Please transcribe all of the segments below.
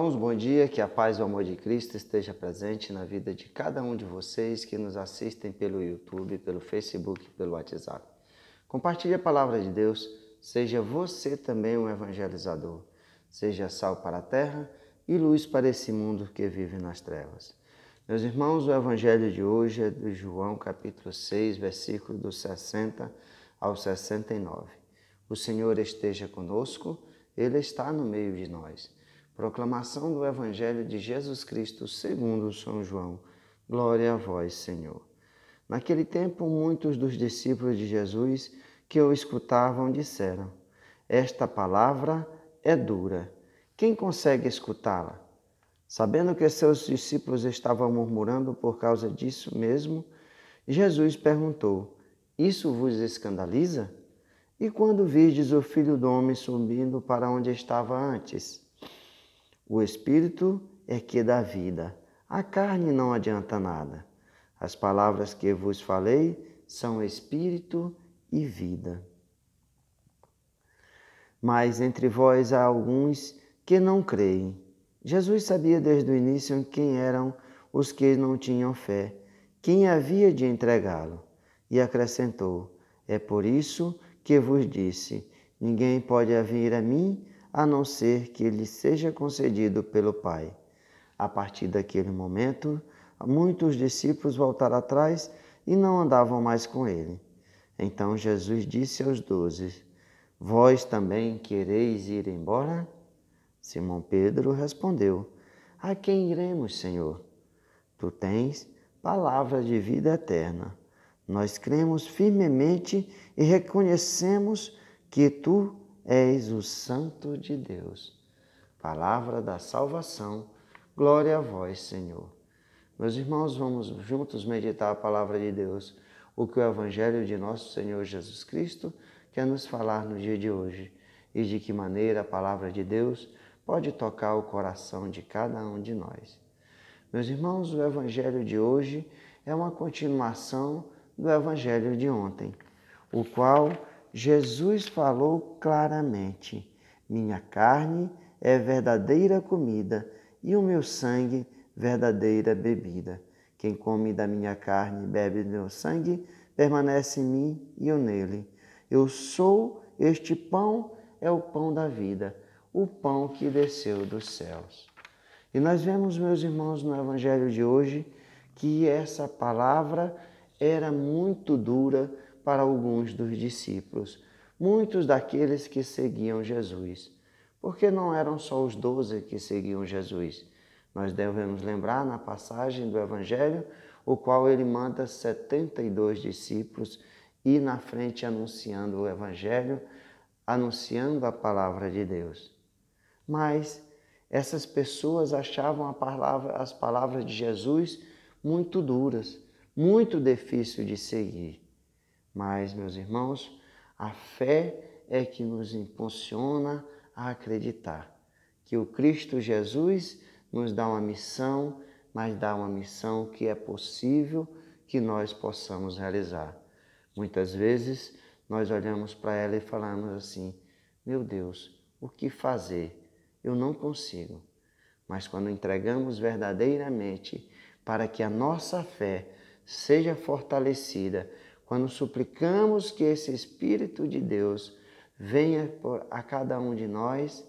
Irmãos, bom dia, que a paz e o amor de Cristo esteja presente na vida de cada um de vocês que nos assistem pelo YouTube, pelo Facebook, pelo WhatsApp. Compartilhe a palavra de Deus, seja você também um evangelizador, seja sal para a terra e luz para esse mundo que vive nas trevas. Meus irmãos, o evangelho de hoje é de João capítulo 6, versículo do 60 ao 69. O Senhor esteja conosco, Ele está no meio de nós. Proclamação do Evangelho de Jesus Cristo segundo São João. Glória a vós, Senhor. Naquele tempo, muitos dos discípulos de Jesus que o escutavam disseram: Esta palavra é dura. Quem consegue escutá-la? Sabendo que seus discípulos estavam murmurando por causa disso mesmo, Jesus perguntou: Isso vos escandaliza? E quando virdes o Filho do Homem subindo para onde estava antes? O Espírito é que dá vida, a carne não adianta nada. As palavras que vos falei são Espírito e vida. Mas entre vós há alguns que não creem. Jesus sabia desde o início quem eram os que não tinham fé, quem havia de entregá-lo, e acrescentou: É por isso que vos disse: ninguém pode vir a mim a não ser que lhe seja concedido pelo Pai. A partir daquele momento, muitos discípulos voltaram atrás e não andavam mais com ele. Então Jesus disse aos 12: Vós também quereis ir embora? Simão Pedro respondeu: A quem iremos, Senhor? Tu tens palavra de vida eterna. Nós cremos firmemente e reconhecemos que tu és o Santo de Deus. Palavra da salvação. Glória a vós, Senhor. Meus irmãos, vamos juntos meditar a palavra de Deus, o que o Evangelho de nosso Senhor Jesus Cristo quer nos falar no dia de hoje e de que maneira a palavra de Deus pode tocar o coração de cada um de nós. Meus irmãos, o Evangelho de hoje é uma continuação do Evangelho de ontem, o qual Jesus falou claramente: minha carne é verdadeira comida e o meu sangue verdadeira bebida. Quem come da minha carne e bebe do meu sangue permanece em mim e eu nele. Eu sou este pão, é o pão da vida, o pão que desceu dos céus. E nós vemos, meus irmãos, no Evangelho de hoje, que essa palavra era muito dura para alguns dos discípulos, muitos daqueles que seguiam Jesus. Porque não eram só os 12 que seguiam Jesus. Nós devemos lembrar na passagem do Evangelho, o qual ele manda 72 discípulos ir na frente anunciando o Evangelho, anunciando a palavra de Deus. Mas essas pessoas achavam as palavras de Jesus muito duras, muito difícil de seguir. Mas, meus irmãos, a fé é que nos impulsiona a acreditar que o Cristo Jesus nos dá uma missão, mas dá uma missão que é possível que nós possamos realizar. Muitas vezes nós olhamos para ela e falamos assim: meu Deus, o que fazer? Eu não consigo. Mas quando entregamos verdadeiramente para que a nossa fé seja fortalecida, quando suplicamos que esse Espírito de Deus venha a cada um de nós,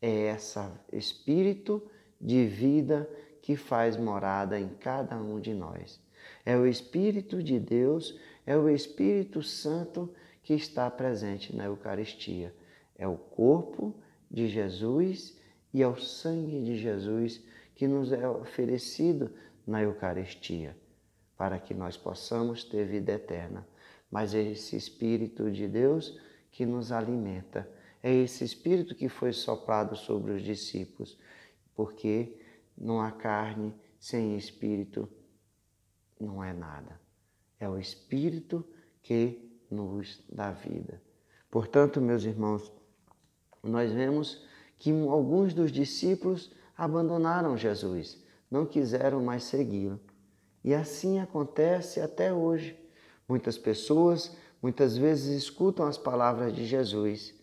é esse Espírito de vida que faz morada em cada um de nós. É o Espírito de Deus, é o Espírito Santo que está presente na Eucaristia. É o corpo de Jesus e é o sangue de Jesus que nos é oferecido na Eucaristia, para que nós possamos ter vida eterna. Mas é esse Espírito de Deus que nos alimenta. É esse Espírito que foi soprado sobre os discípulos, porque não há carne sem Espírito, não é nada. É o Espírito que nos dá vida. Portanto, meus irmãos, nós vemos que alguns dos discípulos abandonaram Jesus, não quiseram mais segui-lo. E assim acontece até hoje. Muitas pessoas, muitas vezes escutam as palavras de Jesus,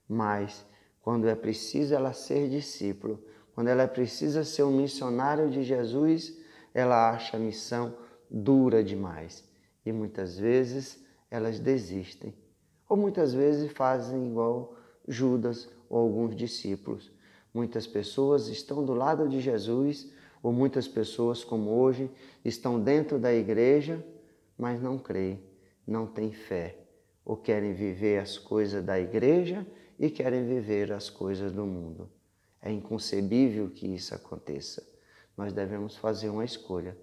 mas quando é preciso ela ser discípulo, quando ela precisa ser um missionário de Jesus, ela acha a missão dura demais. E muitas vezes elas desistem. Ou muitas vezes fazem igual Judas ou alguns discípulos. Muitas pessoas estão do lado de Jesus, ou muitas pessoas, como hoje, estão dentro da igreja, mas não creem, não têm fé, ou querem viver as coisas da igreja e querem viver as coisas do mundo. É inconcebível que isso aconteça. Nós devemos fazer uma escolha.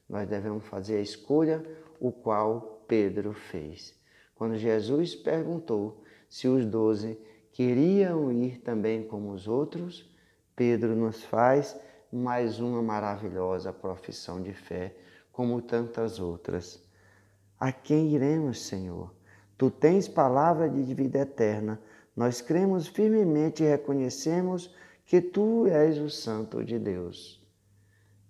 Nós devemos fazer a escolha o qual Pedro fez. Quando Jesus perguntou se os 12 queriam ir também como os outros, Pedro nos faz mais uma maravilhosa profissão de fé, como tantas outras. A quem iremos, Senhor? Tu tens palavra de vida eterna. Nós cremos firmemente e reconhecemos que Tu és o Santo de Deus.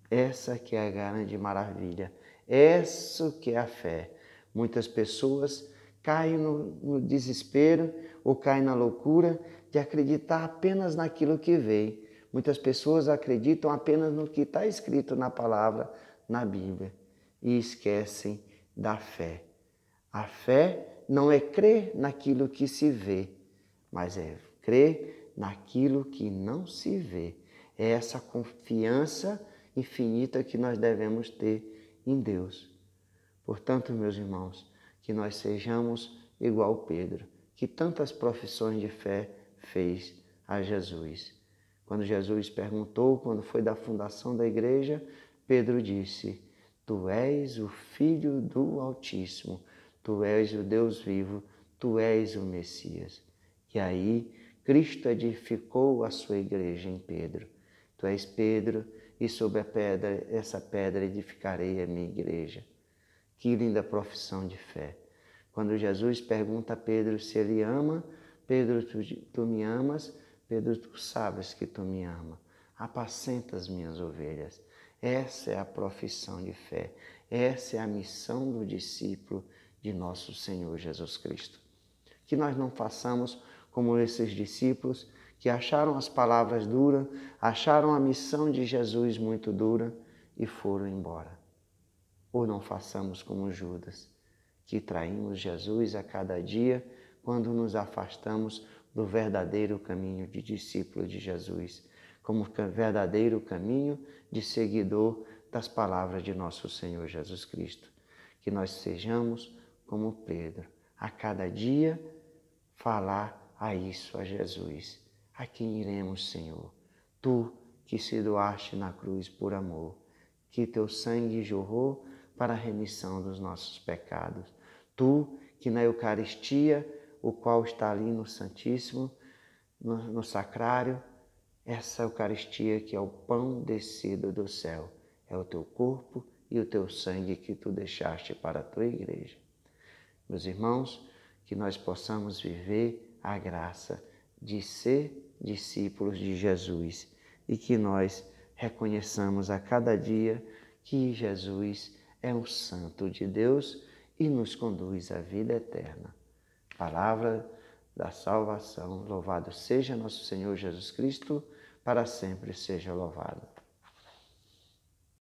Essa que é a grande maravilha. Essa que é a fé. Muitas pessoas caem no desespero ou caem na loucura de acreditar apenas naquilo que vê. Muitas pessoas acreditam apenas no que está escrito na palavra, na Bíblia, e esquecem da fé. A fé não é crer naquilo que se vê, mas é crer naquilo que não se vê. É essa confiança infinita que nós devemos ter em Deus. Portanto, meus irmãos, que nós sejamos igual Pedro, que tantas profissões de fé fez a Jesus. Quando Jesus perguntou, quando foi da fundação da igreja, Pedro disse: Tu és o Filho do Altíssimo, Tu és o Deus vivo, Tu és o Messias. E aí, Cristo edificou a sua igreja em Pedro. Tu és Pedro, e sobre essa pedra edificarei a minha igreja. Que linda profissão de fé. Quando Jesus pergunta a Pedro se ele ama, Pedro, tu me amas? Pedro, tu sabes que tu me ama. Apacenta as minhas ovelhas. Essa é a profissão de fé. Essa é a missão do discípulo de nosso Senhor Jesus Cristo. Que nós não façamos como esses discípulos que acharam as palavras duras, acharam a missão de Jesus muito dura e foram embora. Ou não façamos como Judas, que traímos Jesus a cada dia quando nos afastamos do verdadeiro caminho de discípulo de Jesus, como verdadeiro caminho de seguidor das palavras de nosso Senhor Jesus Cristo. Que nós sejamos como Pedro, a cada dia falar a isso a Jesus. A quem iremos, Senhor? Tu que se doaste na cruz por amor, que teu sangue jorrou para a remissão dos nossos pecados. Tu que na Eucaristia, o qual está ali no Santíssimo, no Sacrário, essa Eucaristia que é o pão descido do céu, é o teu corpo e o teu sangue que tu deixaste para a tua igreja. Meus irmãos, que nós possamos viver a graça de ser discípulos de Jesus e que nós reconheçamos a cada dia que Jesus é o Santo de Deus e nos conduz à vida eterna. Palavra da salvação, louvado seja nosso Senhor Jesus Cristo, para sempre seja louvado.